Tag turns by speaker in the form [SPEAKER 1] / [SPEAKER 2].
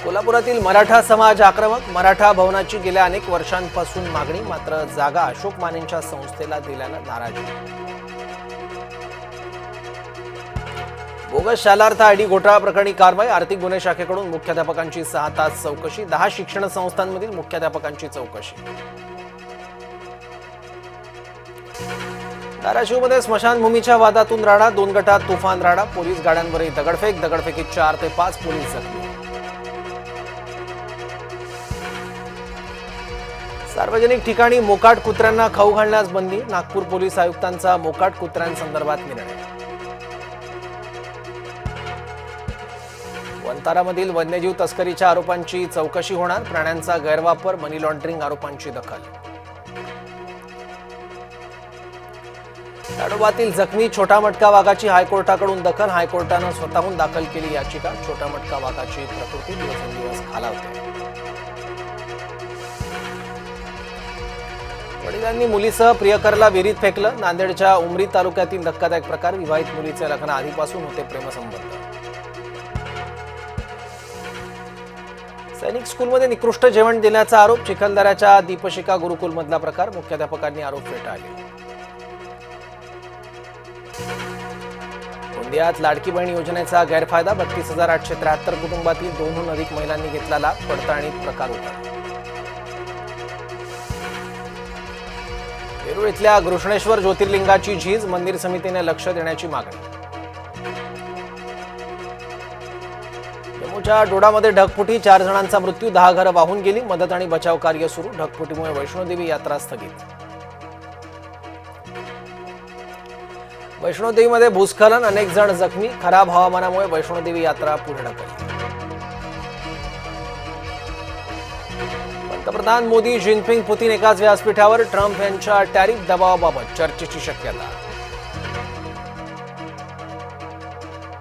[SPEAKER 1] कोल्हापुरातील मराठा समाज आक्रमक. मराठा भवनाची गेल्या अनेक वर्षांपासून मागणी, मात्र जागा अशोक मानेंच्या संस्थेला दिल्यानं नाराजी. बोगस शालार्थ आयडी घोटाळा प्रकरणी कारवाई. आर्थिक गुन्हे शाखेकडून मुख्याध्यापकांची 6 तास चौकशी. 10 शिक्षण संस्थांमधील मुख्याध्यापकांची चौकशी. धाराशिवमध्ये स्मशानभूमीच्या वादातून राडा. 2 गटात तुफान राडा. पोलीस गाड्यांवरही दगडफेकीत 4 ते 5 पोलीस जखमी. सार्वजनिक ठिकाणी मोकाट कुत्र्यांना खाऊ घालण्यास बंदी. नागपूर पोलीस आयुक्तांचा मोकाट कुत्र्यांसंदर्भात निर्णय. वंतारामधील वन्यजीव तस्करीच्या आरोपांची चौकशी होणार. प्राण्यांचा गैरवापर, मनी लॉन्ड्रिंग आरोपांची दखल. ताडोबातील जखमी छोटा मटका वाघाची हायकोर्टाकडून दखल. हायकोर्टानं स्वतःहून दाखल केली याचिका. छोटा मटका वाघाची प्रकृती दिवसेंदिवस खालावते. वडिलांनी मुलीसह प्रियकरला विहिरीत फेकलं. नांदेडच्या उमरी तालुक्यातील धक्कादायक प्रकार. विवाहित मुलीचे लग्न आधीपासून होते प्रेमसंबंध. सैनिक स्कूलमध्ये निकृष्ट जेवण देण्याचा आरोप. चिखलदऱ्याच्या दीपशिखा गुरुकुलमधला प्रकार. मुख्याध्यापकांनी आरोप फेटाळले. गोंदियात लाडकी बहीण योजनेचा गैरफायदा. 32,873 कुटुंबातील 2हून अधिक महिलांनी घेतला लाभ. पडताळणीत प्रकार उघड. वेरूळ इथल्या घृष्णेश्वर ज्योतिर्लिंगाची झीज. मंदिर समितीने लक्ष देण्याची मागणी. जम्मूच्या डोडामध्ये ढगफुटी. 4 जणांचा मृत्यू. 10 घरं वाहून गेली. मदत आणि बचाव कार्य सुरू. ढगफुटीमुळे वैष्णोदेवी यात्रा स्थगित. वैष्णोदेवीमध्ये भूस्खलन. अनेक जण जखमी. खराब हवामानामुळे वैष्णोदेवी यात्रा पुढे ढकलली. पंतप्रधान मोदी, जिनपिंग, पुतीन एकाच व्यासपीठावर. ट्रम्प यांच्या टॅरिफ दबावाबाबत चर्चेची शक्यता.